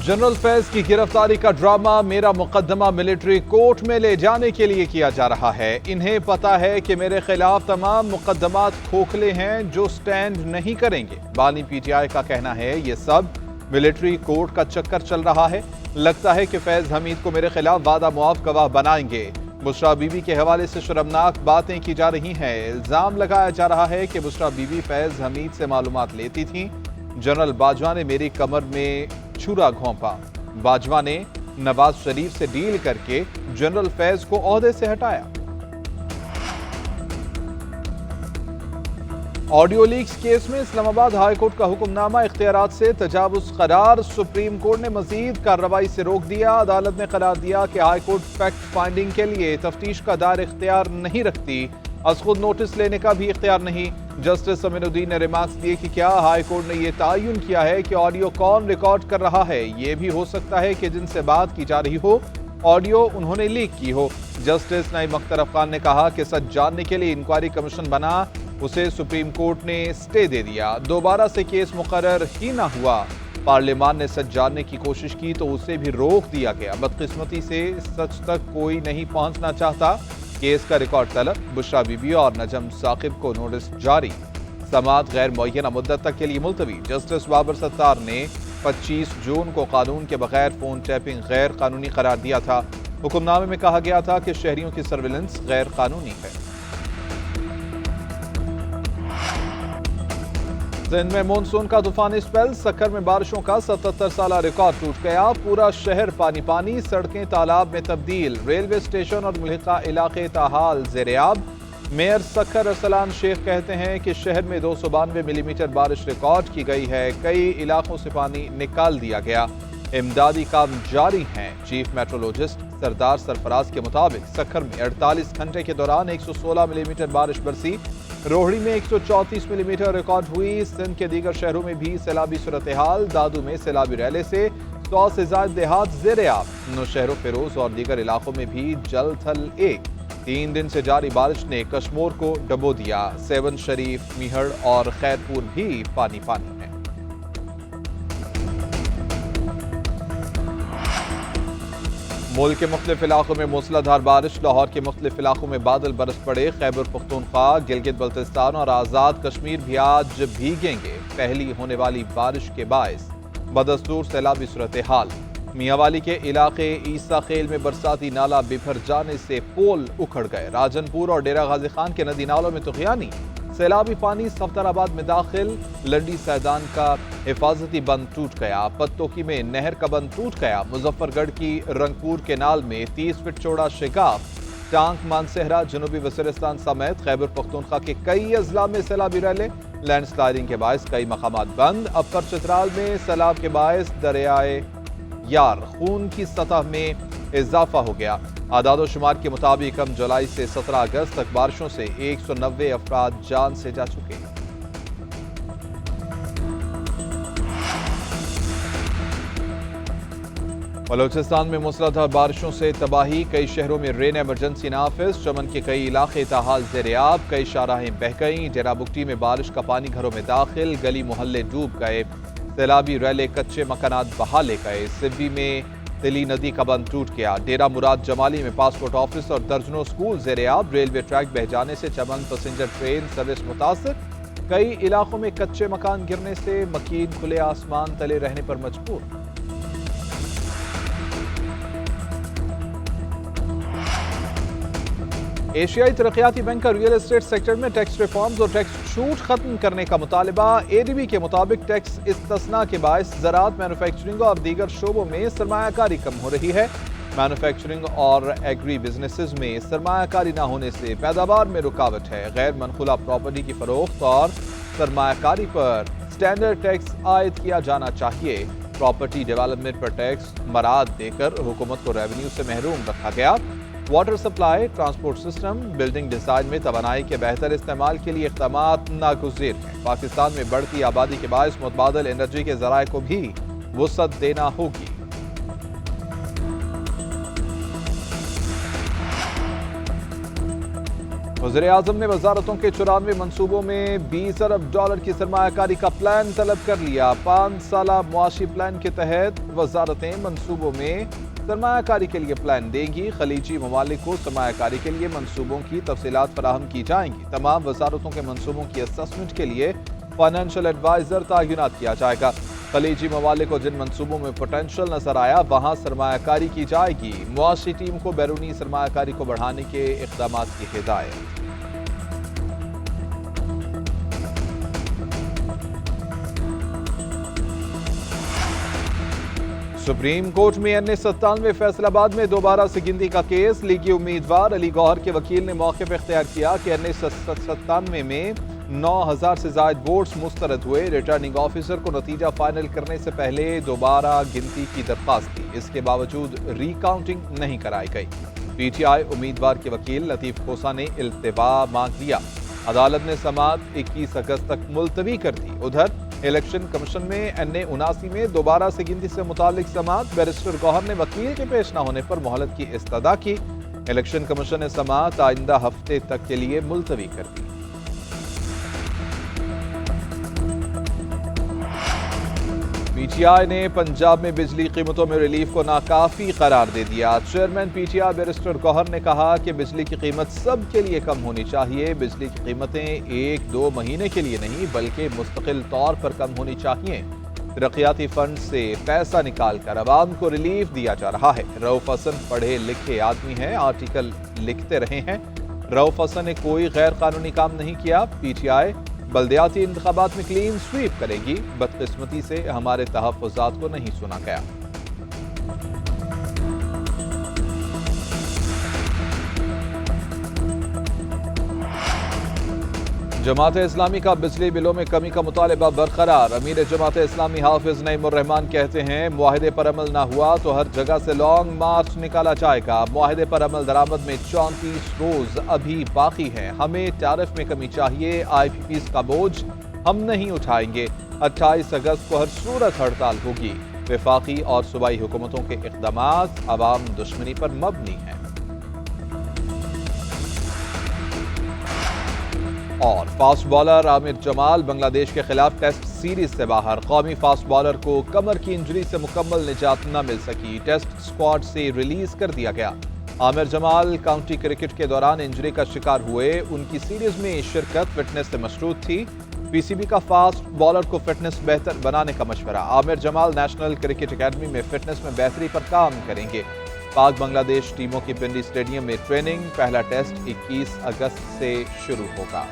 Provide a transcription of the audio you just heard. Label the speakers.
Speaker 1: General Faiz की गिरफ्तारी का ड्रामा मेरा मुकदमा मिलिट्री कोर्ट में ले जाने के लिए किया जा रहा है। इन्हें पता है कि मेरे खिलाफ तमाम मुकदमात खोखले हैं जो स्टैंड नहीं करेंगे। बानी पीटीआई का कहना है ये सब मिलिट्री कोर्ट का चक्कर चल रहा है। लगता है कि फैज हमीद को मेरे खिलाफ वादा मुआफ गवाह बनाएंगे। बुशरा बीबी के हवाले से शर्मनाक बातें की जा रही हैं। इल्जाम लगाया जा रहा है कि बुशरा बीबी फैज हमीद से मालूमात लेती थी। जनरल बाजवा ने मेरी कमर में छुरा घोंपा। बाजवा ने नवाज शरीफ से डील करके जनरल फैज को ओहदे से हटाया। ऑडियो लीक्स केस में इस्लामाबाद हाई कोर्ट का हुक्मनामा इख्तियारात से तजावुज करार। सुप्रीम कोर्ट ने मजीद कार्रवाई से रोक दिया। अदालत ने करार दिया कि हाई कोर्ट फैक्ट फाइंडिंग के लिए तफ्तीश का दायर इख्तियार नहीं रखती। अज खुद नोटिस लेने का भी इख्तियार नहीं। जस्टिस अमीनुद्दीन ने रिमार्क्स दिए कि क्या हाई कोर्ट ने यह तयन किया है कि ऑडियो कौन रिकॉर्ड कर रहा है। यह भी हो सकता है कि जिनसे बात की जा रही हो ऑडियो उन्होंने लीक की हो। जस्टिस नईम अख्तर अफगान ने कहा कि सच जानने के लिए इंक्वायरी कमीशन बना, उसे सुप्रीम कोर्ट ने स्टे दे दिया। दोबारा से केस मुकर्रर ही ना हुआ। पार्लियामान ने सच जानने की कोशिश की तो उसे भी रोक दिया गया। बदकिस्मती से सच तक कोई नहीं पहुंचना चाहता। केस का रिकॉर्ड तलब। बुशरा बीबी और नजम साकिब को नोटिस जारी। समाअत गैर मुअय्यना मुद्दत तक के लिए मुलतवी। जस्टिस बाबर सत्तार ने 25 जून को कानून के बगैर फोन टैपिंग गैर कानूनी करार दिया था। हुक्मनामे में कहा गया था कि शहरियों की सर्विलेंस गैर कानूनी है। सिंध में मानसून का तूफानी स्पेल। सक्कर में बारिशों का 77 साला रिकॉर्ड टूट गया। पूरा शहर पानी पानी, सड़कें तालाब में तब्दील। रेलवे स्टेशन और मुल्हिका इलाके ताहाल ज़ेर-ए-आब। मेयर सक्कर अरसलान शेख कहते हैं कि शहर में 292 मिलीमीटर बारिश रिकॉर्ड की गई है। कई इलाकों से पानी निकाल दिया गया। इमदादी काम जारी हैं। चीफ मेट्रोलॉजिस्ट सरदार सरफराज के मुताबिक सक्कर में 48 घंटे के दौरान 116 मिलीमीटर बारिश बरसी। रोहड़ी में 134 मिलीमीटर रिकॉर्ड हुई। सिंध के दीगर शहरों में भी सैलाबी सूरत हाल। दादू में सैलाबी रैले से 100 से ज्यादा देहात ज़ेर-ए-आब। नौशहरों, फिरोज और दीगर इलाकों में भी जल थल एक। 3 दिन से जारी बारिश ने कश्मोर को डबो दिया। सेवन शरीफ, मीहड़ और खैरपुर भी पानी पानी है। मुल्क के मुख्तलिफ इलाकों में मूसलाधार बारिश। लाहौर के मुख्तलिफ इलाकों में बादल बरस पड़े। खैबर पख्तूनख्वा, गिलगित बल्तिस्तान और आज़ाद कश्मीर भी आज भीगेंगे। पहली होने वाली बारिश के बायस बदस्तूर सैलाबी सूरत हाल। मियांवाली के इलाके ईसा खेल में बरसाती नाला बिफर जाने से पोल उखड़ गए। राजनपुर और डेरा गाजी खान के नदी नालों में तुग़यानी। सैलाबी पानी सफ्ताराबाद में दाखिल। लंडी सैदान का हिफाजती बंद टूट गया। पत्तोकी में नहर का बंद टूट गया। मुजफ्फरगढ़ की रंगपुर केनाल में 30 फीट चौड़ा शिकाफ। टांक, मानसेहरा, जनूबी वज़ीरिस्तान समेत खैबर पख्तूनख्वा के कई अजला में सैलाबी रैले। लैंडस्लाइडिंग के बायस कई मकामात बंद। अपर चित्राल में सैलाब के बायस दरियाए यार खून की सतह में इजाफा हो गया। आदाद शुमार के मुताबिक हम जुलाई से 17 अगस्त तक बारिशों से 190 अफराद जान से जा चुके हैं। बलूचिस्तान में मूसलाधार बारिशों से तबाही। कई शहरों में रेन इमरजेंसी नाफिज। चमन के कई इलाके ताहाल ज़ेर-ए-आब। कई शाहराहें बह गईं। डेरा बुगटी में बारिश का पानी घरों में दाखिल। गली मोहल्ले डूब गए। सैलाबी रैले कच्चे मकानात बहा ले गए। सिब्बी में तिली नदी का बंद टूट गया। डेरा मुराद जमाली में पासपोर्ट ऑफिस और दर्जनों स्कूल ज़ेर-ए-आब। रेलवे ट्रैक बह जाने से चमन पैसेंजर ट्रेन सर्विस मुतासर। कई इलाकों में कच्चे मकान गिरने से मकीन खुले आसमान तले रहने पर मजबूर। एशियाई तरक्याती बैंक का रियल एस्टेट सेक्टर में टैक्स रिफॉर्म्स और टैक्स छूट खत्म करने का मुतालबा। एडीबी के मुताबिक टैक्स इस्तिस्ना के बायस ज़राअत, मैन्युफैक्चरिंग और दीगर शोबों में सरमायाकारी कम हो रही है। मैन्युफैक्चरिंग और एग्री बिजनेसेस में सरमायाकारी न होने से पैदावार में रुकावट है। गैर मनखुला प्रॉपर्टी की फरोख्त और सरमायाकारी पर स्टैंडर्ड टैक्स आयद किया जाना चाहिए। प्रॉपर्टी डेवलपमेंट पर टैक्स मराद देकर हुकूमत को रेवेन्यू से महरूम रखा गया। Water supply, transport system, building design में तवानाई के बेहतर इस्तेमाल के लिए इक़दामात नागुज़ीर हैं। पाकिस्तान में बढ़ती आबादी के बायस मुतबादिल एनर्जी के ज़राए को भी वुसअत देना होगी। वज़ीर-ए-आज़म ने वजारतों के 94 मनसूबों में $20 अरब की सरमायाकारी का प्लान तलब कर लिया। 5 साला मुआशी प्लान के तहत वजारतें मनसूबों में सरमायाकारी के लिए प्लान देंगी। खलीजी ममालिक को सरमायाकारी के लिए मनसूबों की तफसीलात फराहम की जाएंगी। तमाम वजारतों के मनसूबों की असेसमेंट के लिए फाइनेंशियल एडवाइजर तैनात किया जाएगा। खलीजी ममालिक को जिन मनसूबों में पोटेंशियल नजर आया वहां सरमायाकारी की जाएगी। मुआशी टीम को बैरूनी सरमायाकारी को बढ़ाने के इक़दाम की हिदायत। सुप्रीम कोर्ट में NA97 फैसलाबाद में दोबारा से गिनती का केस। लीगी उम्मीदवार अली गौहर के वकील ने मौक़िफ़ इख्तियार किया कि NA97 में 9,000 से ज़ायद वोट्स मुस्तरद हुए। रिटर्निंग ऑफिसर को नतीजा फाइनल करने से पहले दोबारा गिनती की दरख्वास्त की। इसके बावजूद रिकाउंटिंग नहीं कराई गई। PTI उम्मीदवार के वकील लतीफ़ खोसा ने इल्तिवा मांग लिया। अदालत ने समाअत 21 अगस्त तक मुलतवी कर दी। उधर इलेक्शन कमीशन में NA79 में दोबारा से गिनती से मुतालिक समाअत। बैरिस्टर गौहर ने वकील के पेश न होने पर मोहलत की इस्तदा की। इलेक्शन कमीशन ने समाअत आइंदा हफ्ते तक के लिए मुलतवी कर दी। PTI ने पंजाब में बिजली कीमतों में रिलीफ को नाकाफी करार दे दिया। चेयरमैन PTI बैरिस्टर गौहर ने कहा कि बिजली की कीमत सब के लिए कम होनी चाहिए। बिजली की कीमतें 1-2 महीने के लिए नहीं बल्कि मुस्तकिल तौर पर कम होनी चाहिए। तरक्याती फंड से पैसा निकाल कर आवाम को रिलीफ दिया जा रहा है। रऊफ हसन पढ़े लिखे आदमी हैं, आर्टिकल लिखते रहे हैं। रऊफ हसन ने कोई गैर कानूनी काम नहीं किया। PTI बल्दियाती इंतखाबात में क्लीन स्वीप करेगी। बदकिस्मती से हमारे तहफ़्फ़ुज़ात को नहीं सुना गया। जमात इस्लामी का बिजली बिलों में कमी का मुतालबा बरकरार। अमीर जमात इस्लामी हाफिज नईमुर रहमान कहते हैं मुआहदे पर अमल ना हुआ तो हर जगह से लॉन्ग मार्च निकाला जाएगा। मुआहदे पर अमल दरामद में 34 रोज अभी बाकी हैं। हमें टैरिफ में कमी चाहिए। IPPs का बोझ हम नहीं उठाएंगे। 28 अगस्त को हर सूरत हड़ताल होगी। वफाकी और सूबाई हुकूमतों के इक़दामात अवाम दुश्मनी पर मबनी हैं। और फास्ट बॉलर आमिर जमाल बांग्लादेश के खिलाफ टेस्ट सीरीज से बाहर। कौमी फास्ट बॉलर को कमर की इंजरी से मुकम्मल निजात न मिल सकी। टेस्ट स्क्वाड से रिलीज कर दिया गया। आमिर जमाल काउंटी क्रिकेट के दौरान इंजरी का शिकार हुए। उनकी सीरीज में शिरकत फिटनेस से मशरूत थी। PCB का फास्ट बॉलर को फिटनेस बेहतर बनाने का मशवरा। Aamir Jamal national cricket academy में फिटनेस में बेहतरी पर काम करेंगे। पाक बांग्लादेश टीमों की पिंडी स्टेडियम में ट्रेनिंग। पहला टेस्ट 21 अगस्त से शुरू होगा।